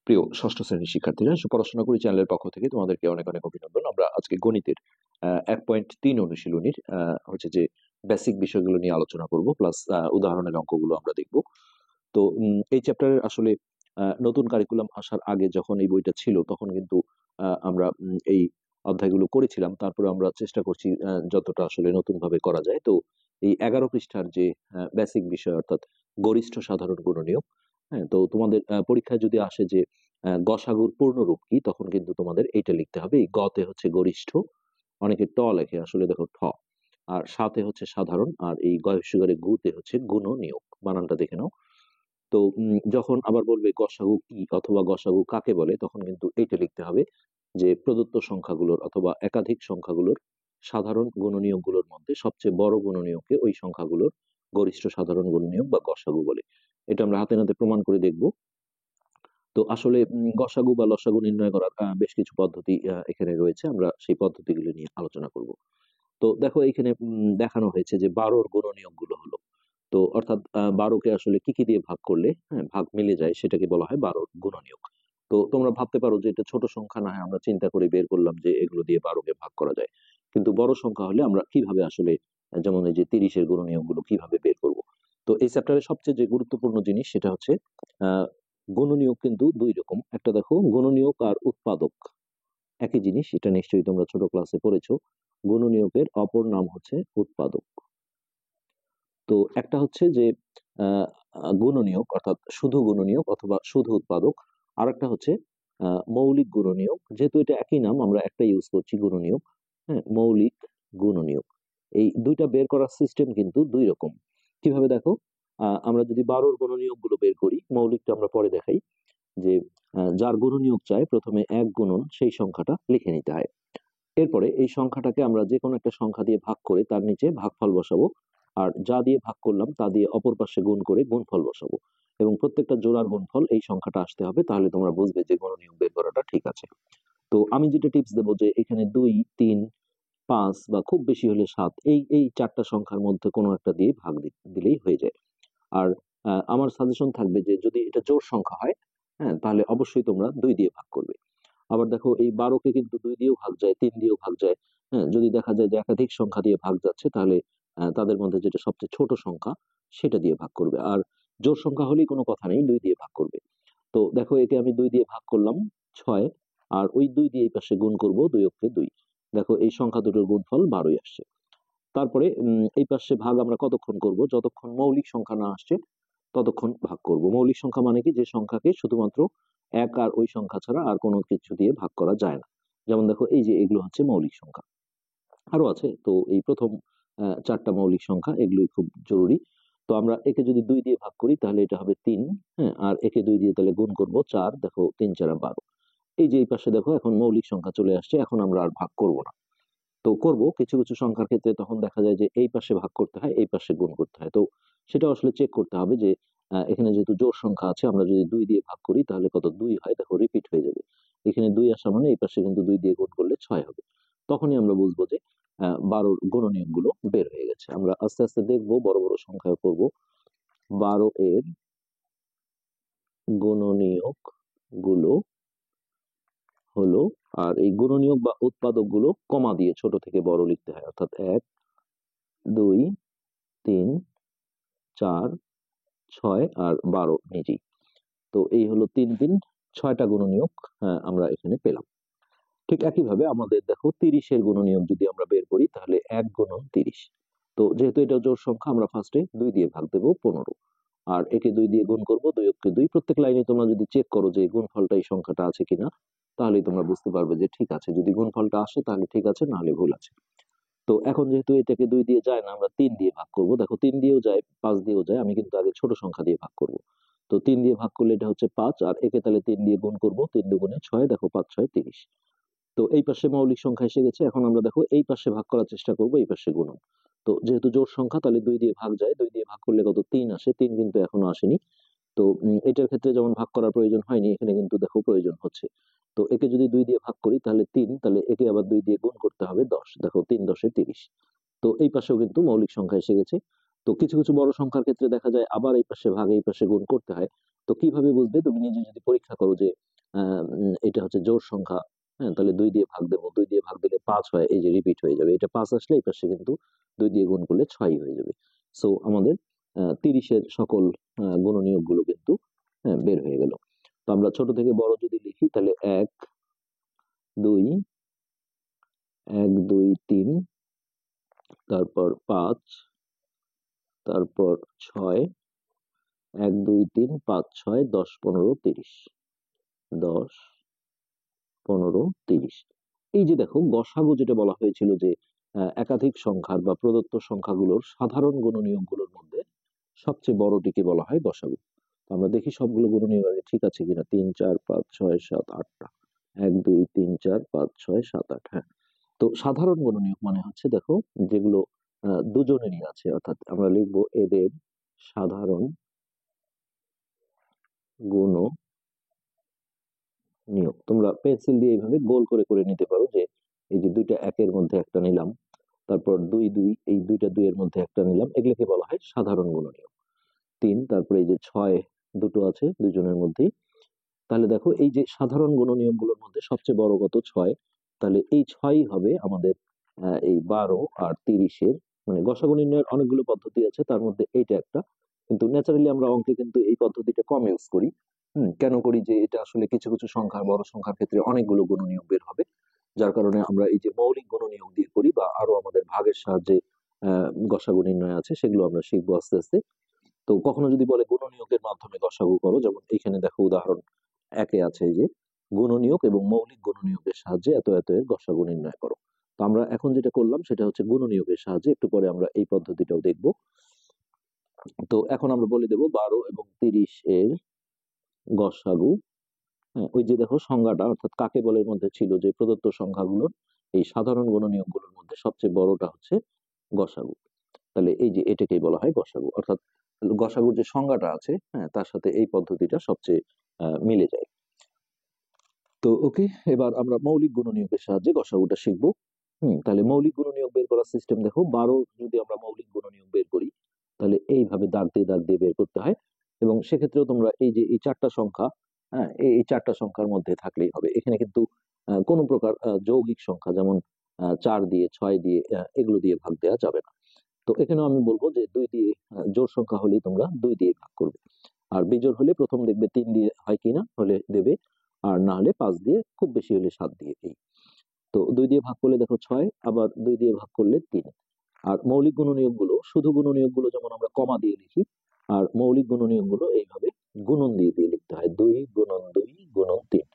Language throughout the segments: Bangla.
প্রিয় ষষ্ঠ শ্রেণীর শিক্ষার্থীরা, পড়াশোনা করি চ্যানেলের পক্ষ থেকে তোমাদেরকে অনেক অনেক অভিনন্দন। আমরা আজকে গণিতের 1.3 অনুশীলনীর হচ্ছে যে বেসিক বিষয়গুলো নিয়ে আলোচনা করব, প্লাস উদাহরণের অঙ্কগুলো আমরা দেখব। তো এই চ্যাপ্টারের আসলে নতুন কারিকুলাম আসার আগে যখন এই বইটা ছিল তখন কিন্তু আমরা এই অধ্যায়গুলো করেছিলাম। তারপরে আমরা চেষ্টা করছি যতটা আসলে নতুন ভাবে করা যায়। তো এই 11 পৃষ্ঠার যে বেসিক বিষয়, অর্থাৎ গরিষ্ঠ সাধারণ গুণনীয়ক, হ্যাঁ, তো তোমাদের পরীক্ষায় যদি আসে যে গসাগুর পূর্ণরূপ কি, তখন কিন্তু তোমাদের এইটা লিখতে হবে। এই গতে হচ্ছে গরিষ্ঠ, অনেকে ট লেখে, আসলে দেখো ঠ, আর সাথে হচ্ছে সাধারণ, আর এই গয়স্যকারে গুতে হচ্ছে গুণনীয়ক। বানানটা দেখে নাও। তো যখন আবার বলবে গসাগু কি অথবা গসাগু কাকে বলে, তখন কিন্তু এইটা লিখতে হবে যে প্রদত্ত সংখ্যাগুলোর অথবা একাধিক সংখ্যাগুলোর সাধারণ গুণনীয়কগুলোর মধ্যে সবচেয়ে বড় গুণনীয়ককে ওই সংখ্যাগুলোর গরিষ্ঠ সাধারণ গুণনীয়ক বা গসাগু বলে। এটা আমরা হাতে নাতে প্রমাণ করে দেখব। তো আসলে গসাগু বা লসাগু নির্ণয় করার বেশ কিছু পদ্ধতি এখানে রয়েছে। আমরা সেই পদ্ধতিগুলো নিয়ে আলোচনা করব। তো দেখো এখানে দেখানো হয়েছে যে 12র গুণনীয়ক গুলো হলো। তো অর্থাৎ 12কে আসলে কি কি দিয়ে ভাগ করলে হ্যাঁ ভাগ মিলে যায়, সেটাকে বলা হয় 12র গুণনীয়ক। তো তোমরা ভাবতে পারো যে এটা ছোট সংখ্যা, না হয় আমরা চিন্তা করে বের করলাম যে এগুলো দিয়ে 12কে ভাগ করা যায়। কিন্তু বড় সংখ্যা হলে আমরা কিভাবে আসলে, যেমন এই যে 30-এর গুণনীয়ক গুলো কিভাবে বের করব। তো এই চ্যাপ্টারের সবচেয়ে যে গুরুত্বপূর্ণ জিনিস সেটা হচ্ছে আহ গুণনীয়ক কিন্তু দুই রকম। একটা দেখো, গুণনীয়ক আর উৎপাদক একই জিনিস, এটা নিশ্চয়ই তোমরা ছোট ক্লাসে পড়েছো। গুণনীয়কের অপর নাম হচ্ছে উৎপাদক। তো একটা হচ্ছে যে আহ, গুণনীয়ক, অর্থাৎ শুধু গুণনীয়ক অথবা শুধু উৎপাদক। আর একটা হচ্ছে মৌলিক গুণনীয়ক। যেহেতু এটা একই নাম, আমরা একটা ইউজ করছি গুণনীয়ক। হ্যাঁ, মৌলিক গুণনীয়ক। এই দুইটা বের করার সিস্টেম কিন্তু দুই রকম। কিভাবে দেখো, আমরা যদি 12র গুণনীয়ক গুলো বের করি, মৌলিকটা আমরা পরে দেখাই, যে যার গুণনীয়ক চাই প্রথমে এক গুণন সেই সংখ্যাটা লিখে নিতে হয়। এরপরে এই সংখ্যাটাকে আমরা যে কোনো একটা সংখ্যা দিয়ে ভাগ করে তার নিচে ভাগফল বসাবো, আর যা দিয়ে ভাগ করলাম তা দিয়ে অপর পাশে গুণ করে গুণফল বসাবো, এবং প্রত্যেকটা জোড়ার গুণফল এই সংখ্যাটা আসতে হবে, তাহলে তোমরা বুঝবে যে গুণনীয়ক বের করাটা ঠিক আছে। তো আমি যেটা টিপস দেবো যে এখানে 2, 3, 5 বা খুব বেশি হলে 7, এই এই চারটা সংখ্যার মধ্যে কোনো একটা দিয়ে ভাগ দিলেই হয়ে যায়। আর আমার সাজেশন থাকবে যে যদি এটা জোড় সংখ্যা হয়, হ্যাঁ, তাহলে অবশ্যই তোমরা 2 দিয়ে ভাগ করবে। আবার দেখো এই 12কে কিন্তু 2 দিয়েও ভাগ যায়, 3 দিয়েও ভাগ যায়। হ্যাঁ, যদি দেখা যায় যে একাধিক সংখ্যা দিয়ে ভাগ যাচ্ছে, তাহলে তাদের মধ্যে যেটা সবচেয়ে ছোট সংখ্যা সেটা দিয়ে ভাগ করবে। আর জোড় সংখ্যা হলেই কোনো কথা নেই, 2 দিয়ে ভাগ করবে। তো দেখো একে আমি 2 দিয়ে ভাগ করলাম, 6, আর ওই 2 দিয়ে এই পাশে গুণ করব, 2 অক্ষে 2। দেখো এই সংখ্যা দুটোর গুণফল 12ই আসছে। তারপরে এই পাশে ভাগ আমরা কতক্ষণ করব, যতক্ষণ মৌলিক সংখ্যা না আসছে ততক্ষণ ভাগ করব। মৌলিক সংখ্যা মানে কি, যে সংখ্যাকে শুধুমাত্র এক আর ওই সংখ্যা ছাড়া আর কোনো কিছু দিয়ে ভাগ করা যায় না। যেমন দেখো এই যে এগুলো হচ্ছে মৌলিক সংখ্যা, আরো আছে। তো এই প্রথম চারটা মৌলিক সংখ্যা, এগুলোই খুব জরুরি। তো আমরা একে যদি 2 দিয়ে ভাগ করি তাহলে এটা হবে 3। হ্যাঁ, আর একে 2 দিয়ে তাহলে গুণ করব 4। দেখো 3 4 12। এই যে এই পাশে দেখো এখন মৌলিক সংখ্যা চলে আসছে, এখন আমরা আর ভাগ করব না। তো করব কিছু কিছু সংখ্যার ক্ষেত্রে, তখন দেখা যায় যে এই পাশে ভাগ করতে হয়, এই পাশে গুণ করতে হয়। তো সেটা আসলে চেক করতে হবে যে এখানে যেহেতু জোড় সংখ্যা আছে, আমরা যদি 2 দিয়ে ভাগ করি তাহলে কত 2 হয়, দেখো রিপিট হয়ে যাবে। এখানে 2 আসা মানে এই পাশে কিন্তু 2 দিয়ে গুণ করলে 6 হবে। তখনই আমরা বুঝবো যে 12র গুণনীয়ক গুলো বের হয়ে গেছে। আমরা আস্তে আস্তে দেখবো, বড় বড় সংখ্যা করব। 12 এর গুণনীয়ক গুলো হলো, আর এই গুণনীয়ক বা উৎপাদক গুলো কমা দিয়ে ছোট থেকে বড় লিখতে হয়, অর্থাৎ 1, 2, 3, 4, 6 আর 12 নিজেই। তো এই হলো 3 3 6টা গুণনীয়ক আমরা এখানে পেলাম। ঠিক একইভাবে আমাদের দেখো 30-এর গুণনীয়ক যদি আমরা বের করি তাহলে 1 গুণন 30। তো যেহেতু এটা জোড় সংখ্যা, আমরা ফার্স্টে 2 দিয়ে ভাগ দেবো, 15। আর একে 2 দিয়ে গুণ করব, 2 অক্ষে 2। প্রত্যেক লাইনে তোমরা যদি চেক করো যে গুণফলটা এই সংখ্যাটা আছে কিনা, তাহলেই তোমরা বুঝতে পারবে যে ঠিক আছে। যদি গুণফলটা আসে তাহলে ঠিক আছে, নাহলে ভুল আছে। তো এখন যেহেতু এটাকে 2 দিয়ে যায় না, আমরা 3 দিয়ে ভাগ করব। দেখো 3 দিয়েও যায়, 5 দিয়েও যায়, আমি কিন্তু আগে ছোট সংখ্যা দিয়ে ভাগ করব। তো 3 দিয়ে ভাগ করলে এটা হচ্ছে 5, আর একে তাহলে 3 দিয়ে গুণ করব, 3 দুগুণে 6, দেখো 5 6 30। তো এই পাশে মৌলিক সংখ্যা এসে গেছে। এখন আমরা দেখো এই পাশে ভাগ করার চেষ্টা করব, এই পাশে গুণন। তো যেহেতু জোড় সংখ্যা, তাহলে 2 দিয়ে ভাগ যায়, 2 দিয়ে ভাগ করলে কত 3 আসে, 3 কিন্তু এখনো আসেনি। তো এটার ক্ষেত্রে যেমন ভাগ করার প্রয়োজন হয়নি, এখানে কিন্তু দেখো প্রয়োজন হচ্ছে। তো একে যদি 2 দিয়ে ভাগ করি তাহলে 3, তাহলে একে আবার 2 দিয়ে গুণ করতে হবে 10। দেখো 3 10 30। তো এই পাশেও কিন্তু মৌলিক সংখ্যা এসে গেছে। তো কিছু কিছু বড় সংখ্যার ক্ষেত্রে দেখা যায় আবার এই পাশে ভাগ এই পাশে গুণ করতে হয়। তো কিভাবে বুঝবে? তুমি নিজে যদি পরীক্ষা করো যে এটা হচ্ছে জোড় সংখ্যা, হ্যাঁ, তাহলে 2 দিয়ে ভাগ দেবো, 2 দিয়ে ভাগ দিলে 5 হয়, এই যে রিপিট হয়ে যাবে। এটা 5 আসলে এই পাশে কিন্তু 2 দিয়ে গুণ করলে 6 হয়ে যাবে। সো আমাদের 30-এর সকল গুণনীয়ক গুলো কিন্তু বের হয়ে গেল। তো আমরা ছোট থেকে বড় যদি লিখি তাহলে 1 2 1 2 3, তারপর 5, তারপর 6, 1 2 3 5 6 10 15 30, 10 15 30। এই যে দেখো গসাগু যেটা বলা হয়েছিল যে একাধিক সংখ্যার বা প্রদত্ত সংখ্যাগুলোর সাধারণ গুণনীয়কগুলোর মধ্যে সবচেয়ে বড়টিকে বলা হয় গসাগু। তো আমরা দেখি সবগুলো গুণনীয়ক আগে ঠিক আছে কিনা। 3 4 5 6 7 8টা, 1 2 3 4 5 6 7 8। হ্যাঁ, তো সাধারণ গুণনীয়ক মানে হচ্ছে দেখো যেগুলো দুজনেরই আছে, অর্থাৎ আমরা লিখবো এদের সাধারণ গুণনীয়ক। তোমরা পেন্সিল দিয়ে এইভাবে গোল করে করে নিতে পারো যে এই যে দুইটা একের মধ্যে একটা নিলাম, তারপর 2 2, এই দুইটা 2 এর মধ্যে একটা নিলাম, এগুলোকে বলা হয় সাধারণ গুণনীয়ক। 3, তারপরে এই যে 6 দুটো আছে দুইজনের মধ্যেই। তাহলে দেখো এই যে সাধারণ গুণনীয়ক গুলোর মধ্যে সবচেয়ে বড় কত? 6। তাহলে এই 6 হবে আমাদের এই 12 আর 30-এর, মানে গসাগু নির্ণয়ের অনেকগুলো পদ্ধতি আছে, তার মধ্যে এইটা একটা। কিন্তু ন্যাচারালি আমরা অঙ্কে কিন্তু এই পদ্ধতিটা কম ইউজ করি। কেন করি? যে এটা আসলে কিছু কিছু সংখ্যা, বড় সংখ্যার ক্ষেত্রে অনেকগুলো গুণনীয়ক বের হবে, যার কারণে আমরা এই যে মৌলিক গুণনীয়ক দিয়ে করি, বা আরো আমাদের ভাগের সাহায্যে গসাগু নির্ণয় আছে, সেগুলো আমরা শিখবো আস্তে আস্তে। তো কখনো যদি বলে গুণনীয়কের মাধ্যমে গসাগু করো, যেমন এখানে দেখো উদাহরণ একে আছে এই যে গুণনীয়ক এবং মৌলিক গুণনীয়কের সাহায্যে এত এত এর গসাগু নির্ণয় করো। তো আমরা এখন যেটা করলাম সেটা হচ্ছে গুণনীয়কের সাহায্যে, একটু পরে আমরা এই পদ্ধতিটাও দেখব। তো এখন আমরা বলে দেব 12 এবং 30 এর গসাগু। হ্যাঁ, ওই যে দেখো সংজ্ঞাটা, অর্থাৎ কাকে বলের মধ্যে ছিল যে প্রদত্ত সংখ্যাগুলোর এই সাধারণ গুণনীয়কগুলোর মধ্যে সবচেয়ে বড়টা হচ্ছে গসাগু। তাহলে এই যে এটাকেই বলা হয় গসাগু, অর্থাৎ গসাগুর যে সংজ্ঞাটা আছে, হ্যাঁ, তার সাথে এই পদ্ধতিটা সবচেয়ে মিলে যায়। তো ওকে, এবার আমরা মৌলিক গুণনীয়কের সাহায্যে গসাগুটা শিখবো। তাহলে মৌলিক গুণনীয়ক বের করার সিস্টেম দেখো, 12 যদি আমরা মৌলিক গুণনীয়ক বের করি তাহলে এইভাবে দাগ দিয়ে বের করতে হয়। এবং সেক্ষেত্রেও তোমরা এই যে এই চারটা সংখ্যা, হ্যাঁ, এই চারটা সংখ্যার মধ্যে থাকলেই হবে। এখানে কিন্তু কোনো প্রকার যৌগিক সংখ্যা যেমন 4 দিয়ে 6 দিয়ে এগুলো দিয়ে ভাগ দেওয়া যাবে না। তো এখানেও আমি বলবো যে 2 দিয়ে জোড় সংখ্যা হলেই তোমরা 2 দিয়ে ভাগ করবে। আর বিজোড় হলে প্রথম দেখবে 3 দিয়ে হয় কিনা, হলে দেবে, আর না হলে 5 দিয়ে, খুব বেশি হলে 7 দিয়ে। এই তো 2 দিয়ে ভাগ করলে দেখো 6, আবার 2 দিয়ে ভাগ করলে 3। আর মৌলিক গুণনীয়ক গুলো, শুধু গুণনীয়ক গুলো যেমন আমরা কমা দিয়ে লিখি, আর মৌলিক গুণনীয়ক গুলো এইভাবে গুণন দিয়ে দিয়ে লিখতে হয়। 2 গুণন 2 গুণন 3।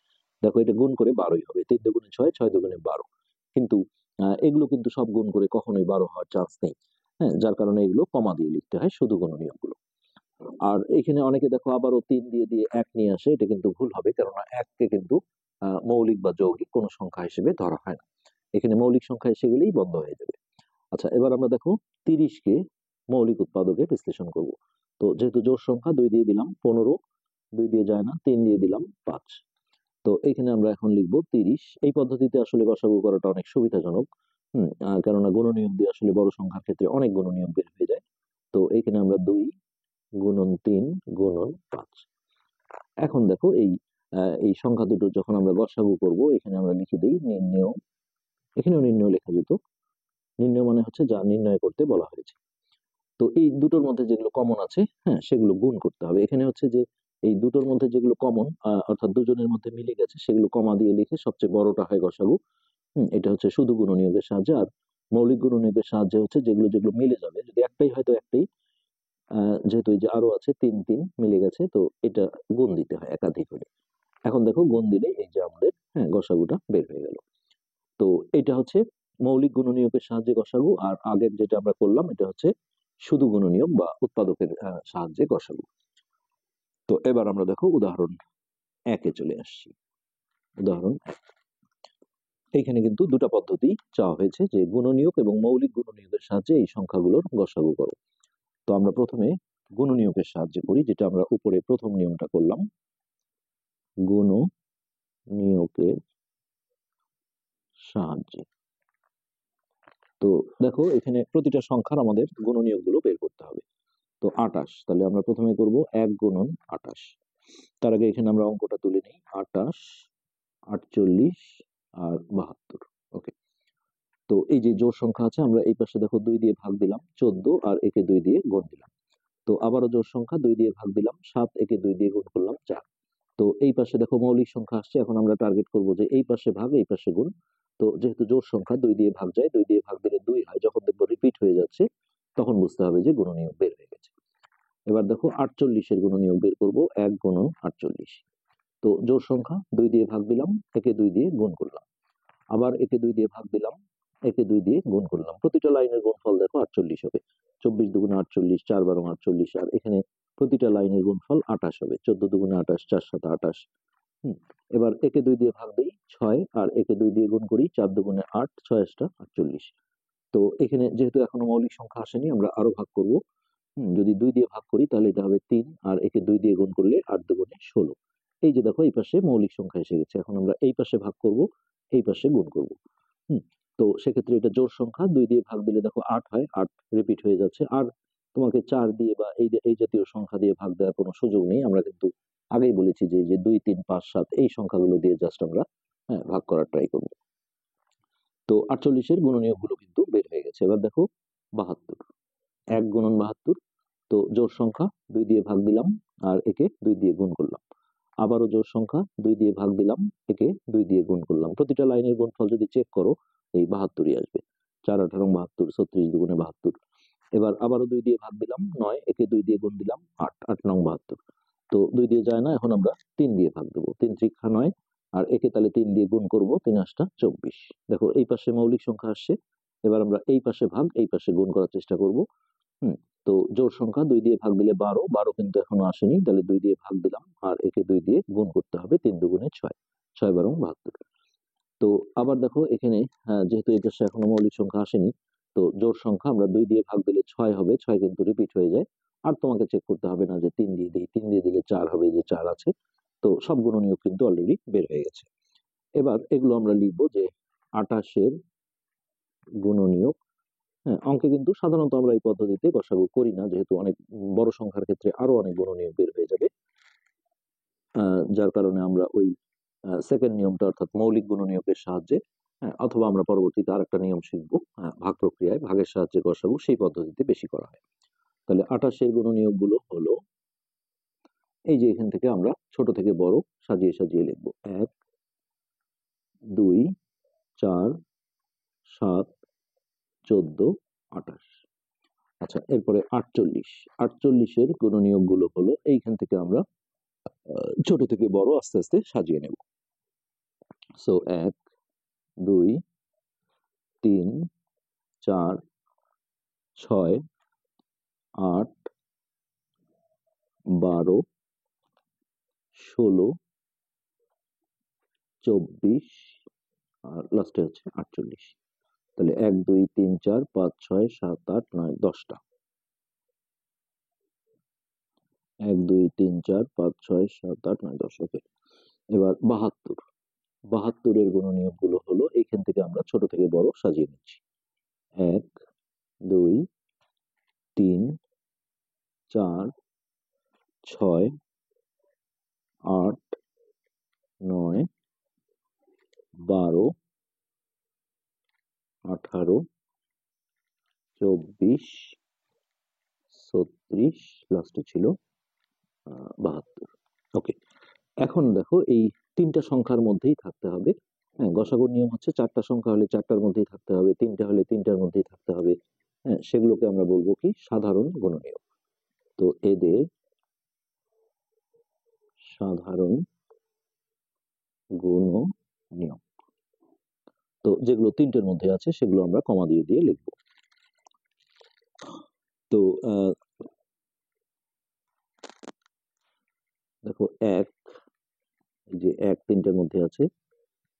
দেখো এটা গুণ করে 12ই হবে। 3 দুগুণে 6, 6 দুগুণে 12। কিন্তু এগুলো কিন্তু সব গুণ করে কখনোই 12 হওয়ার চান্স নেই। হ্যাঁ, যার কারণে এগুলো কমা দিয়ে লিখতে হয় শুধু গুণনীয়ক গুলো। আর এখানে অনেকে দেখো আবারও 3 দিয়ে দিয়ে 1 নিয়ে আসে, এটা কিন্তু ভুল হবে, কেননা 1কে কিন্তু মৌলিক বা যৌগিক কোনো সংখ্যা হিসেবে ধরা হয় না। এখানে মৌলিক সংখ্যা এসে গেলেই বন্ধ হয়ে যাবে। আচ্ছা, এবার আমরা দেখো 30-কে মৌলিক উৎপাদকে বিশ্লেষণ করব। তো যেহেতু জোড় সংখ্যা 2 দিয়ে দিলাম 15, 2 দিয়ে যায় না, 3 দিয়ে দিলাম 5। তো এখানে আমরা এখন লিখব 30। এই পদ্ধতিতে আসলে গসাগু করাটা অনেক সুবিধাজনক। কেননা গুণনীয়ক দিয়ে আসলে বড় সংখ্যার ক্ষেত্রে অনেক গুণনীয়ক বের হয়ে যায়। তো এখানে আমরা 2 গুণন 3 গুণন 5। এখন দেখো এই সংখ্যা দুটো যখন আমরা গসাগু করব, এখানে আমরা লিখে দিই নির্ণেয়। এখানেও নির্ণয় লেখা যেত। নির্ণয় মানে হচ্ছে যা নির্ণয় করতে বলা হয়েছে। তো এই দুটোর মধ্যে যেগুলো কমন আছে, হ্যাঁ, সেগুলো গুণ করতে হবে। এখানে হচ্ছে যে এই দুটোর মধ্যে যেগুলো কমন, অর্থাৎ দুজনের মধ্যে মিলে গেছে, সেগুলো কমা দিয়ে লিখে সবচেয়ে বড়টা হয় গসাগু। এটা হচ্ছে শুধু গুণনীয়কের সাহায্যে। আর মৌলিক গুণনীয়কের সাহায্যে হচ্ছে যেগুলো যেগুলো মিলে যাবে, যদি একটাই হয়তো একটাই, যেহেতু এই যে আরো আছে 3 3 মিলে গেছে, তো এটা গুণ দিতে হয় একাধিক হলে। এখন দেখো গুণ দিলে এই যে আমাদের, হ্যাঁ, গসাগুটা বের হয়ে গেল। তো এটা হচ্ছে মৌলিক গুণনীয়কের সাহায্যে গসাগু, আর আগের যেটা আমরা করলাম এটা হচ্ছে শুধু গুণনীয়ক বা উৎপাদকের সাহায্যে গসাগু। তো এবার আমরা দেখো উদাহরণ একে চলে আসছি। উদাহরণ এক। এইখানে কিন্তু দুটা পদ্ধতি চাওয়া হয়েছে, যে গুণনীয়ক এবং মৌলিক গুণনীয়কের সাহায্যে এই সংখ্যাগুলোর গসাগু করো। তো আমরা প্রথমে গুণনীয়কের সাহায্যে করি, যেটা আমরা উপরে প্রথম নিয়মটা করলাম। গুণনীয়কের সাহায্যে। তো দেখো এখানে প্রতিটা সংখ্যার আমাদের গুণনীয়কগুলো বের করতে হবে। তো 28, তাহলে আমরা প্রথমে করব 1 গুণন 28। তার আগে এখানে আমরা অঙ্কটা তুলে নিই। 28, 48 আর 72। ওকে, তো এই যে জোড় সংখ্যা আছে, আমরা এই পাশে দেখো 2 দিয়ে ভাগ দিলাম 14 আর একে 2 দিয়ে গুণ দিলাম। তো আবারও জোড় সংখ্যা 2 দিয়ে ভাগ দিলাম 7, একে 2 দিয়ে গুণ করলাম 4। তো এই পাশে দেখো মৌলিক সংখ্যা আসছে, এখন আমরা টার্গেট করব যে এই পাশে ভাগ এই পাশে গুণ। তো যেহেতু জোড় সংখ্যা 2 দিয়ে ভাগ যায়, 2 দিয়ে ভাগ দিলে 2 হয়, যখন দেখবো রিপিট হয়ে যাচ্ছে তখন বুঝতে হবে যে গুণনীয়ক বের হয়ে গেছে। এবার দেখো 48 এর গুণনীয়ক বের করব, 1 গুণন 48। তো জোড় সংখ্যা 2 দিয়ে ভাগ দিলাম, একে 2 দিয়ে গুণ করলাম, আবার একে 2 দিয়ে ভাগ দিলাম, একে 2 দিয়ে গুণ করলাম। প্রতিটা লাইনের গুণফল দেখো 48 হবে। 24 দুগুণে 48, 4 12 48, আর এখানে প্রতিটা লাইনের গুণফল 28 হবে। 14 দুগুণে 28, 4 7 28। এবার একে 2 দিয়ে ভাগ দিই 6, আর একে 2 দিয়ে গুণ করি 4 দুগুণে 8, 6 48। তো এখানে যেহেতু এখনো মৌলিক সংখ্যা আসেনি, আমরা আরো ভাগ করব। যদি 2 দিয়ে ভাগ করি তাহলে এটা হবে 3, আর একে 2 দিয়ে গুণ করলে 8 দুগুণে 16। এই যে দেখো এই পাশে মৌলিক সংখ্যা এসে গেছে, এখন আমরা এই পাশে ভাগ করব, এই পাশে গুণ করব। হুম তো সেক্ষেত্রে এটা জোড় সংখ্যা, 2 দিয়ে ভাগ দিলে দেখো 8 হয়, 8 রিপিট হয়ে যাচ্ছে। আর তোমাকে 4 দিয়ে বা এই জাতীয় সংখ্যা দিয়ে ভাগ দেওয়ার কোনো সুযোগ নেই। আমরা কিন্তু আগেই বলেছি যে এই যে 2 3 5 7 এই সংখ্যাগুলো দিয়ে জাস্ট আমরা ভাগ করার ট্রাই করব। তো 48 এর গুণনীয়ক গুলো কিন্তু বের হয়ে গেছে। এবার দেখো 72, 1 গুণন 72। তো জোড় সংখ্যা 2 দিয়ে ভাগ দিলাম, আর একে 2 দিয়ে গুণ করলাম। আবারও জোড় সংখ্যা 2 দিয়ে ভাগ দিলাম, একে 2 দিয়ে গুণ করলাম। প্রতিটা লাইনের গুণফল যদি চেক করো এই 72ই আসবে। 4 18 72, 36 দুগুণে 72। এবার আবারও 2 দিয়ে ভাগ দিলাম 9, একে 2 দিয়ে গুণ দিলাম 8, 8 9 72। তো 2 দিয়ে যায় না, এখন আমরা 3 দিয়ে ভাগ দেবো। 3 3 9, আর একে তাহলে 3 দিয়ে গুণ করব, 3 8 24। দেখো এই পাশে মৌলিক সংখ্যা আসছে। এবার আমরা এই পাশে ভাগ এই পাশে গুণ করার চেষ্টা করব। হুম তো জোড় সংখ্যা 2 দিয়ে ভাগ দিলে 12, 12 কিন্তু এখনো আসেনি, তাহলে 2 দিয়ে ভাগ দিলাম, আর একে 2 দিয়ে গুণ করতে হবে। 3 দুগুণে 6, 6 12 72। তো আবার দেখো এখানে যেহেতু এই পাশে এখনো মৌলিক সংখ্যা আসেনি, তো জোড় সংখ্যা আমরা 2 দিয়ে ভাগ দিলে 6 হবে, 6 কিন্তু রিপিট হয়ে যায়। আর তোমাকে চেক করতে হবে না যে 3 দিয়ে দিই, 3 দিয়ে দিলে 4 হবে, যে 4 আছে। তো সব গুণনীয়ক কিন্তু অলরেডি বের হয়ে গেছে। এবার এগুলো আমরা লিখবো যে 28 এর গুণনীয়ক। অঙ্কে কিন্তু সাধারণত আমরা এই পদ্ধতিতে গসাগু করি না, যেহেতু অনেক বড় সংখ্যার ক্ষেত্রে আরো অনেক গুণনীয়ক বের হয়ে যাবে। যার কারণে আমরা ওই সেকেন্ড নিয়মটা, অর্থাৎ মৌলিক গুণনীয়কের সাহায্যে, অথবা আমরা পরবর্তীতে আরেকটা নিয়ম শিখবো, ভাগ প্রক্রিয়ায় ভাগের সাহায্যে গসাগু, সেই পদ্ধতিতে বেশি করা হয়। তাহলে 28 এর গুণনীয়ক গুলো হলো, এই যে এখান থেকে আমরা ছোট থেকে বড় সাজিয়ে সাজিয়ে লিখবো। 1 2 4 7 14 28। আচ্ছা, এরপরে 48, 48 এর গুণনীয়ক গুলো হলো, এইখান থেকে আমরা ছোট থেকে বড় আস্তে আস্তে সাজিয়ে নেব। সো 1 2 3 4 6 8 12 16 24 আর লাস্টে হচ্ছে 48। তাহলে 1 2 3 4 5 6 7 8 9 10টা। 1 2 3 4 5 6 7 8 9 10। ওকে, এবার 72, 72 এর গুণনীয়ক গুলো হলো, এইখান থেকে আমরা ছোট থেকে বড় সাজিয়ে নিচ্ছি। 1 2 3 4 6 8 9 12 18 24 36, লাস্টে ছিল 72। ওকে, এখন দেখো এই তিনটা সংখ্যার মধ্যেই থাকতে হবে। গসাগুর নিয়ম হচ্ছে 4টা সংখ্যা হলে 4টার মধ্যেই থাকতে হবে, 3টা হলে 3টার মধ্যেই থাকতে হবে। সেগুলোকে আমরা বলবো কি, সাধারণ গুণনীয়ক। তো এদের সাধারণ গুণনীয়ক, তো যেগুলো 3টের মধ্যে আছে সেগুলো আমরা কমা দিয়ে দিয়ে লিখবো। তো দেখো 1, যে 1 3টার মধ্যে আছে,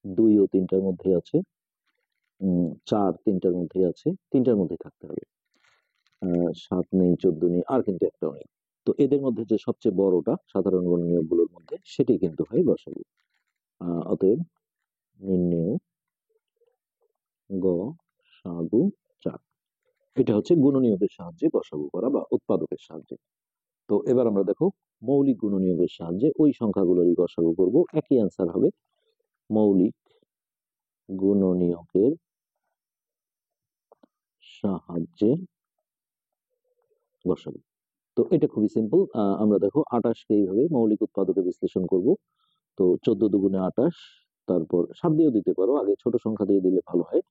2 ও 3টার মধ্যে আছে, 4 3টার মধ্যে আছে, 3টার মধ্যে থাকতে হবে। 7 নেই, 14 নেই, আর কিন্তু একটাও নেই। তো এদের মধ্যে যে সবচেয়ে বড়টা সাধারণ গুণনীয়ক গুলোর মধ্যে, সেটি কিন্তু হয় গসাগু। অতএব নির্ণেয় গসাগু এটা হচ্ছে গুণনীয়কের সাহায্যে গসাগু করা বা উৎপাদকের সাহায্যে। তো এবার আমরা দেখো মৌলিক গুণনীয়কের সাহায্যে ওই সংখ্যাগুলোরই গসাগু করব, একই অ্যান্সার হবে মৌলিক গুণনীয়কের সাহায্যে গসাগু। তো এটা খুবই সিম্পল। আমরা দেখো 28 কে এইভাবে মৌলিক উৎপাদকে বিশ্লেষণ করব। তো 14 দুগুণে 28, তারপর 7 দিয়েও দিতে পারো, আগে ছোট সংখ্যা দিয়ে দিলে ভালো হয়।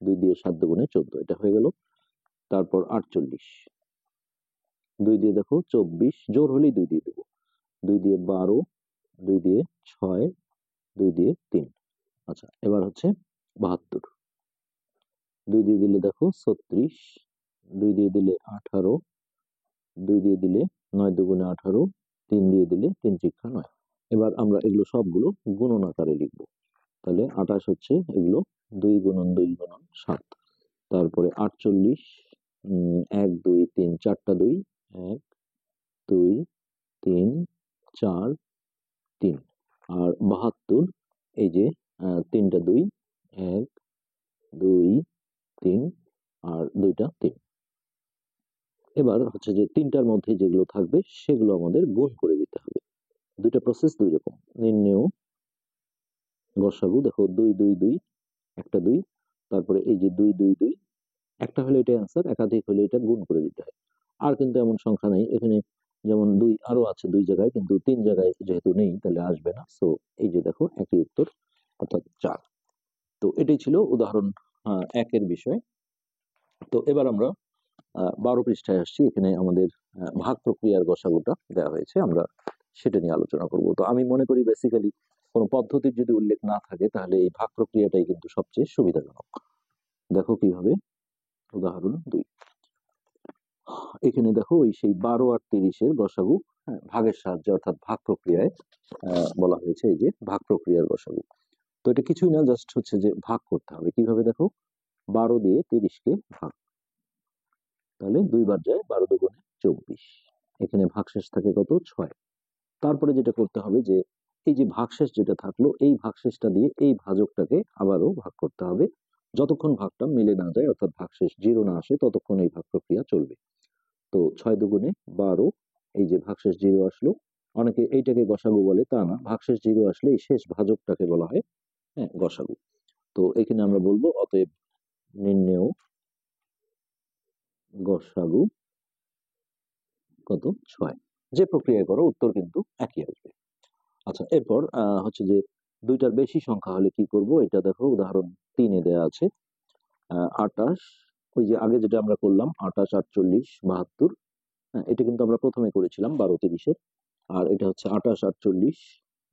2 দিয়ে 7 দুগুণে 14, এটা হয়ে গেল। তারপর 48, 2 দিয়ে দেখো 24, জোর হলেই 2 দিয়ে দেবো। 2 দিয়ে 12, 2 দিয়ে 6, 2 দিয়ে 3। আচ্ছা, এবার হচ্ছে 72, 2 দিয়ে দিলে দেখো 36, 2 দিয়ে দিলে 18, 2 দিয়ে দিলে 9 দুগুণে 18, 3 দিয়ে দিলে 3 ত্রিকা 9। এবার আমরা এগুলো সবগুলো গুণন আকারে লিখবো। তাহলে 28 হচ্ছে এগুলো 2 গুণন 2 গুণন 7। তারপরে 48, 1 2 3 চারটা 2, 1 2 3 4 3। আর 72, এই যে তিনটা 2, 1 2 3 আর দুইটা 3। এবার হচ্ছে যে তিনটার মধ্যে যেগুলো থাকবে সেগুলো আমাদের গুণ করে দিতে হবে। দুইটা প্রসেস দুই রকম। নির্ণেয় গসাগু, দেখো 2 2 2, একটা 2, তারপরে এই যে 2 2 2, একটা হলে এটা অ্যান্সার, একাধিক হলে এটা গুণ করে দিতে হয়। আর কিন্তু এমন সংখ্যা নাই এখানে, যেমন 2 আরো আছে 2 জায়গায়, কিন্তু 3 জায়গায় যেহেতু নেই তাহলে আসবে না। সো এই যে দেখো একই উত্তর, অর্থাৎ 4। তো এটাই ছিল উদাহরণ 1 এর বিষয়। তো এবার আমরা 12 পৃষ্ঠায় আসছি। এখানে আমাদের ভাগ প্রক্রিয়ার গসাগুটা দেওয়া হয়েছে, আমরা সেটা নিয়ে আলোচনা করব। তো আমি মনে করি বেসিক্যালি কোনো পদ্ধতির যদি উল্লেখ না থাকে তাহলে এই ভাগ প্রক্রিয়াটাই কিন্তু সবচেয়ে সুবিধাজনক। দেখো কিভাবে। উদাহরণ 2, এখানে দেখো ওই সেই 12 আর 30-এর গসাগু ভাগের সাহায্যে অর্থাৎ ভাগ প্রক্রিয়ায় বলা হয়েছে, এই যে ভাগ প্রক্রিয়ার গসাগু। তো এটা কিছুই না, জাস্ট হচ্ছে যে ভাগ করতে হবে। কিভাবে দেখো, 12 দিয়ে 30-কে ভাগ, তাহলে 2 বার যায়, 12 দুগুণে 24। এখানে ভাগশেষ থাকে কত, 6। তারপরে যেটা করতে হবে যে এই যে ভাগশেষ যেটা থাকলো এই ভাগশেষটা দিয়ে এই ভাজকটাকে আবারও ভাগ করতে হবে। যতক্ষণ ভাগটা মিলে না যায় অর্থাৎ ভাগশেষ 0 না আসে ততক্ষণ এই ভাগ প্রক্রিয়া চলবে। তো 6 দুগুণে 12, এই যে ভাগশেষ 0 আসলো। অনেকে এইটাকে গসাগু বলে, তা না, ভাগশেষ 0 আসলে এই শেষ ভাজকটাকে বলা হয় গসাগু। তো এখানে আমরা বলবো অতএব নির্ণেয় গসাগু কত, 6। যে প্রক্রিয়া করো উত্তর কিন্তু একই আসবে। আচ্ছা, এরপর হচ্ছে যে দুইটার বেশি সংখ্যা হলে কি করব, এটা দেখো উদাহরণ 3-এ দেয়া আছে। 28, ওই যে আগে যেটা আমরা করলাম 28 48 72, এটা কিন্তু আমরা প্রথমে করেছিলাম 12 30-এর। আর এটা হচ্ছে 28 48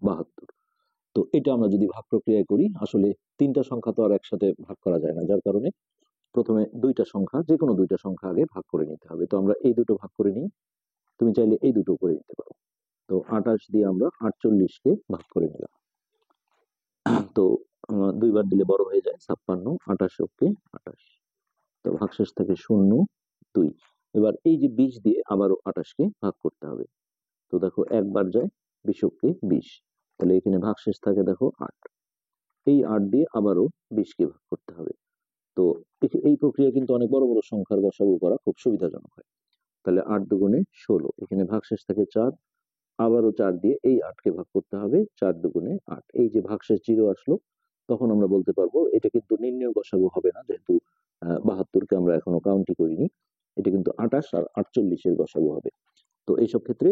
72। তো এটা আমরা যদি ভাগ প্রক্রিয়ায় করি, আসলে তিনটা সংখ্যা তো আর একসাথে ভাগ করা যায় না, যার কারণে প্রথমে দুইটা সংখ্যা, যে কোনো দুইটা সংখ্যা আগে ভাগ করে নিতে হবে। তো আমরা এই দুটো ভাগ করে নিই, তুমি চাইলে এই দুটো করে নিতে পারো। তো 28 দিয়ে আমরা 48-কে ভাগ করে নিলাম। তো 2 বার দিলে বড় হয়ে যায় 56, 28 28। তো ভাগশেষ থাকে 0 2। এবার এই যে 20 দিয়ে আবারও 28-কে ভাগ করতে হবে। তো দেখো একবার যায় 20 20, তাহলে এখানে ভাগশেষ থাকে দেখো 8। এই 8 দিয়ে আবারও 20-কে ভাগ করতে হবে। তো এই প্রক্রিয়া কিন্তু অনেক বড় বড় সংখ্যার গসাগু করা খুব সুবিধাজনক হয়। তাহলে 8 দুগুণে 16, এখানে ভাগশেষ থাকে 4, আবারও 4 দিয়ে এই 8-কে ভাগ করতে হবে। 4 দুগুণে 8, এই যে ভাগশেষ 0 আসলো, তখন আমরা বলতে পারবো এটা কিন্তু নির্ণেয় গসাগু হবে না, যেহেতু 72-কে আমরা এখনো কাউন্টই করিনি। এটা কিন্তু 28 আর 48-এর গসাগু হবে। তো এইসব ক্ষেত্রে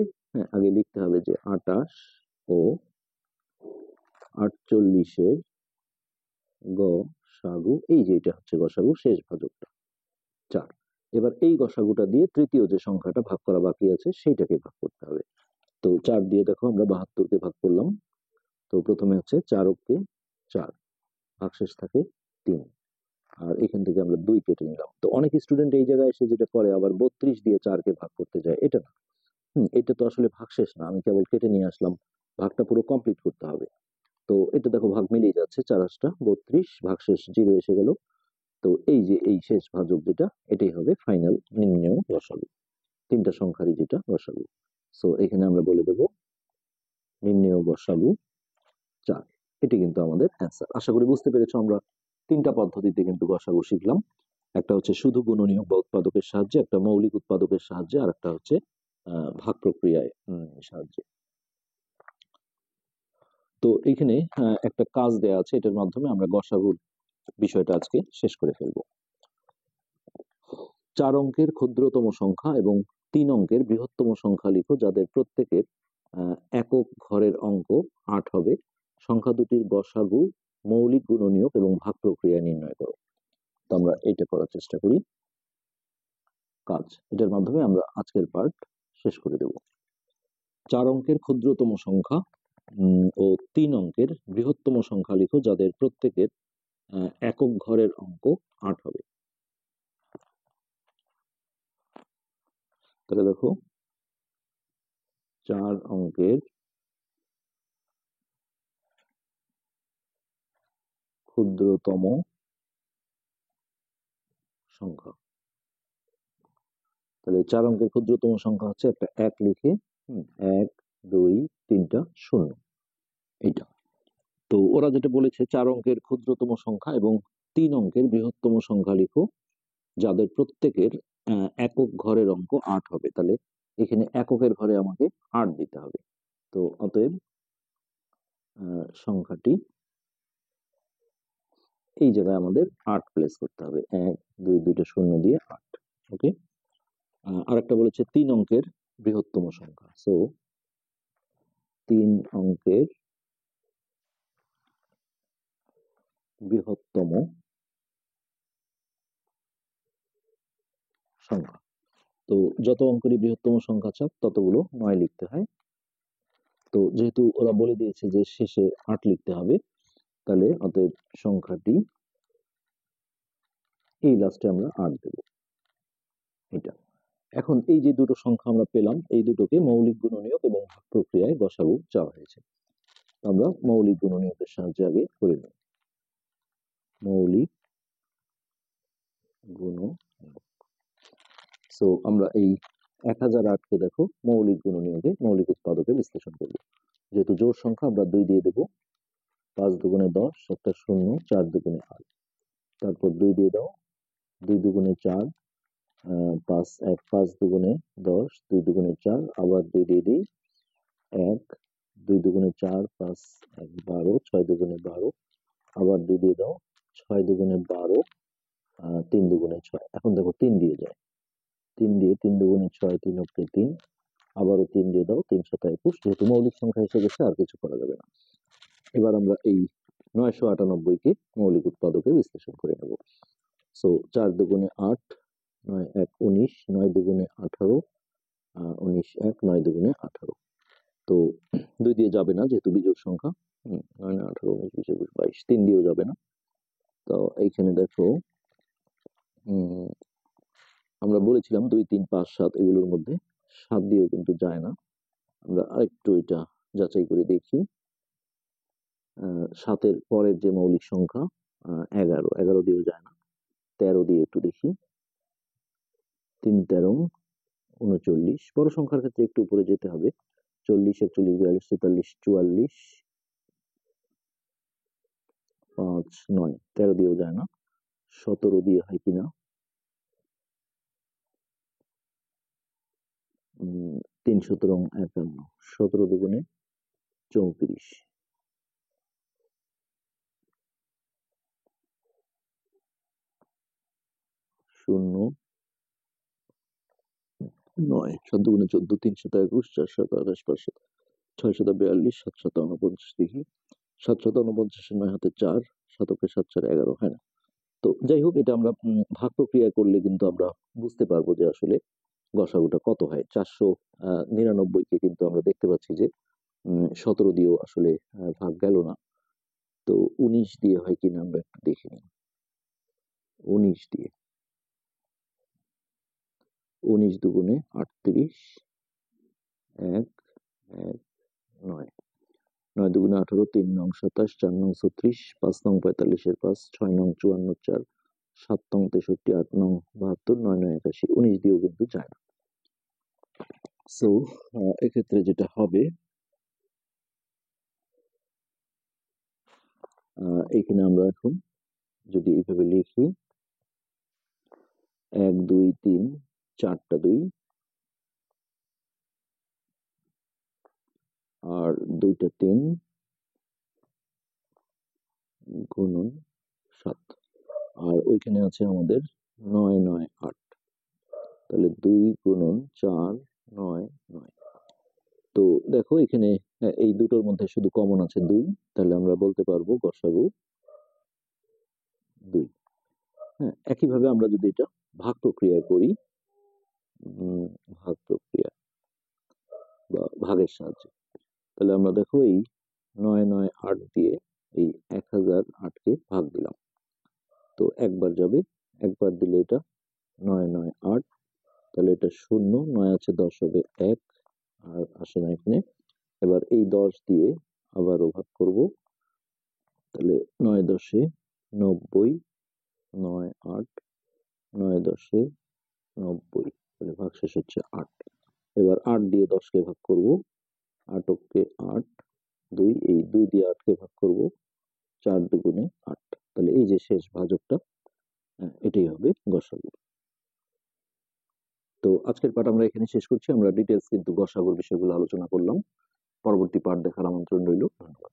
আগে লিখতে হবে যে 28 ও 48-এর গসাগু, এই যে এটা হচ্ছে গসাগু, শেষ ভাজকটা 4। এবার এই গসাগুটা দিয়ে তৃতীয় যে সংখ্যাটা ভাগ করা বাকি আছে সেইটাকে ভাগ করতে হবে। তো 4 দিয়ে দেখো আমরা 72-কে ভাগ করলাম। তো প্রথমে হচ্ছে 4 4, ভাগশেষ থাকে 3, আর এখান থেকে আমরা 2 কেটে নিলাম। তো অনেক স্টুডেন্ট এই জায়গায় এসে যেটা করে, আবার 32 দিয়ে 4-কে ভাগ করতে যায়, এটা না। এটা তো আসলে ভাগশেষ না, আমি কেবল কেটে নিয়ে আসলাম, ভাগটা পুরো কমপ্লিট করতে হবে। তো এটা দেখো ভাগ মিলিয়ে যাচ্ছে, 4 8 32, ভাগশেষ 0 এসে গেল। তো এই যে এই শেষ ভাজক যেটা, এটাই হবে ফাইনাল নির্ণেয় গসাগু, তিনটা সংখ্যারই যেটা গসাগু। সো এখানে আমরা বলে দেব নির্ণেয় গসাগু 4। এটি কিন্তু আমাদের অ্যান্সার। আশা করি বুঝতে পেরেছো, আমরা তিনটা পদ্ধতিতে কিন্তু গসাগু শিখলাম। একটা হচ্ছে শুধু গুণনীয়ক বা উৎপাদকের সাহায্যে, একটা মৌলিক উৎপাদকের সাহায্যে, আর একটা হচ্ছে ভাগ প্রক্রিয়ায় সাহায্যে। তো এখানে একটা কাজ দেয়া আছে, এটার মাধ্যমে আমরা গসাগুর বিষয়টা আজকে শেষ করে ফেলবো। 4 অঙ্কের ক্ষুদ্রতম সংখ্যা এবং 3 অঙ্কের বৃহত্তম সংখ্যা লিখো যাদের প্রত্যেকের একক ঘরের অঙ্ক 8 হবে। সংখ্যা দুটির গসাগু, মৌলিক গুণনীয়ক এবং ভাগ প্রক্রিয়া নির্ণয় করো। তো আমরা এইটা করার চেষ্টা করি। কাজ, এটার মাধ্যমে আমরা আজকের পার্ট শেষ করে দেব। 4 অঙ্কের ক্ষুদ্রতম সংখ্যা ও 3 অঙ্কের বৃহত্তম সংখ্যা লিখো যাদের প্রত্যেকের একক ঘরের অঙ্ক 8 হবে। তাহলে দেখো, 4 অঙ্কের ক্ষুদ্রতম সংখ্যা, তাহলে 4 অঙ্কের ক্ষুদ্রতম সংখ্যা হচ্ছে একটা 1 লিখে 1 2 3টা 0, এইটা। তো ওরা যেটা বলেছে 4 অঙ্কের ক্ষুদ্রতম সংখ্যা এবং 3 অঙ্কের বৃহত্তম সংখ্যা লিখো যাদের প্রত্যেকের একক ঘরের অঙ্ক 8 হবে। তাহলে এখানে এককের ঘরে আমাকে 8 দিতে হবে। তো অতএব সংখ্যাটি এই জায়গায় আমাদের 8 প্লেস করতে হবে, 1 2 দুইটা 0 দিয়ে 8। ওকে। আরেকটা বলেছে 3 অঙ্কের বৃহত্তম সংখ্যা, সো 3 অঙ্কের বৃহত্তম সংখ্যা। তো যত অঙ্কেরই বৃহত্তম সংখ্যা চাপ ততগুলো 9 লিখতে হয়। তো যেহেতু ওরা বলে দিয়েছে যে শেষে 8 লিখতে হবে, তাহলে অতএব সংখ্যাটি এই লাস্টে আমরা 8 দেব, এটা। এখন এই যে দুটো সংখ্যা আমরা পেলাম, এই দুটোকে মৌলিক গুণনীয়ক এবং ভাগ প্রক্রিয়ায় গসাগু চাওয়া হয়েছে। আমরা মৌলিক গুণনীয়কের সাহায্যে আগে করে নেব। মৌলিক গুণনীয়ক, সো আমরা এই 1008কে দেখো মৌলিক গুণনীয়কে, মৌলিক উৎপাদকে বিশ্লেষণ করব। যেহেতু জোড় সংখ্যা, আমরা 2 দিয়ে দেব। 5 দুগুণে 10, একটা 0, 4 দুগুণে 8, তারপর 2 দিয়ে দাও, 2 দুগুণে 4, 5 দুগুণে 10, 2 দুগুণে 4, আবার 2 দিয়ে দিই, 1, 2 দুগুণে 4, 5 1 12, 6 দুগুণে 12, আবার 2 দিয়ে দাও, 6 দুগুণে 12, 3 দুগুণে 6। এখন দেখো 3 দিয়ে যায়, 3 দিয়ে 3 দুগুণে 6, 3 অক্ষে 3, আবারও 3 দিয়ে দাও, 3 7 21। যেহেতু মৌলিক সংখ্যা এসে গেছে, আর কিছু করা যাবে না। এবার আমরা এই 998কে মৌলিক উৎপাদকে বিশ্লেষণ করে নেব। সো 4 দুগুণে 8, 9 1 19, 9 দুগুণে 18, 19 1, 9 দুগুণে 18। তো 2 দিয়ে যাবে না যেহেতু বিজোড় সংখ্যা, 9 18 19 20 21 22, 3 দিয়েও যাবে না। তো এইখানে দেখো, আমরা বলেছিলাম 2 3 5 7 এগুলোর মধ্যে 7 দিয়েও কিন্তু যায় না। আমরা আরেকটু এটা যাচাই করে দেখি। 7-এর পরের যে মৌলিক সংখ্যা 11, 11 দিয়েও যায় না। 13 দিয়ে একটু দেখি, 3 13 39। বড় সংখ্যার ক্ষেত্রে একটু উপরে যেতে হবে, 40 41 42 43 44, 5 9, 13 দিয়েও যায় না। 17 দিয়ে হয় কিনা, 3 17 51, 17 দুগুণে 34, 0 9, 7 দুগুণে 14, 3 7 21, 4 7 28, 5 7 6 7 42, 7 7 49। দেখি 7 7 49, 9 হাতে 4, 7 7 4 11 হয় না। তো যাই হোক, এটা আমরা ভাগ প্রক্রিয়া করলে কিন্তু আমরা বুঝতে পারবো যে আসলে গসাগুটা কত হয়। 499কে কিন্তু আমরা দেখতে পাচ্ছি যে 17 দিয়েও আসলে ভাগ গেল না। তো 19 দিয়ে হয় কিনা আমরা একটু দেখে নিই। 19 দিয়ে, 19 দুগুণে 38, 1 1 9, 9 দুগুণে 18, 3 নং 27, 4 নং 36, 5 নং 45 5, 6 নং 54 4, 7 নং 63, 8 নং 72, 9 নং 81, 19 দিয়েও কিন্তু যায় না। সো এক্ষেত্রে যেটা হবে, এখানে আমরা এখন যদি এইভাবে লিখি, 1 2 3 4টা 2 আর 2টা 3 গুণন 7, আর ওইখানে আছে আমাদের 9 9 8, তাহলে 2 গুণন 4 9 9। তো দেখো এখানে এই দুটোর মধ্যে শুধু কমন আছে 2, তাহলে আমরা বলতে পারবো গসাগু 2। হ্যাঁ, একইভাবে আমরা যদি এটা ভাগ প্রক্রিয়ায় করি, ভাগ প্রক্রিয়া বা ভাগের সাহায্যে, তাহলে আমরা দেখো এই 9 9 8 দিয়ে এই 1008 কে ভাগ দিলাম, তো একবার যাবে, একবার দিলে এটা 9 9 8, তাহলে এটা 0, 9 আছে 10 হবে 1, আর আসে না এখানে। এবার এই 10 দিয়ে আবারও ভাগ করব, তাহলে 9 10 এ 90, 9 8 9 10 এ 90, তাহলে ভাগশেষ হচ্ছে 8। এবার 8 দিয়ে 10 কে ভাগ করব, 8 কে 8, 2 এই 2 দিয়ে 8 কে ভাগ করব, 4 দুগুণে 8, তাহলে এই যে শেষ ভাজকটা, এটাই হবে গসাগু। তো আজকের পাঠ আমরা এখানে শেষ করছি। আমরা ডিটেলস কিন্তু গসাগুর বিষয়গুলো আলোচনা করলাম। পরবর্তী পাঠ দেখার আমন্ত্রণ রইল। ধন্যবাদ।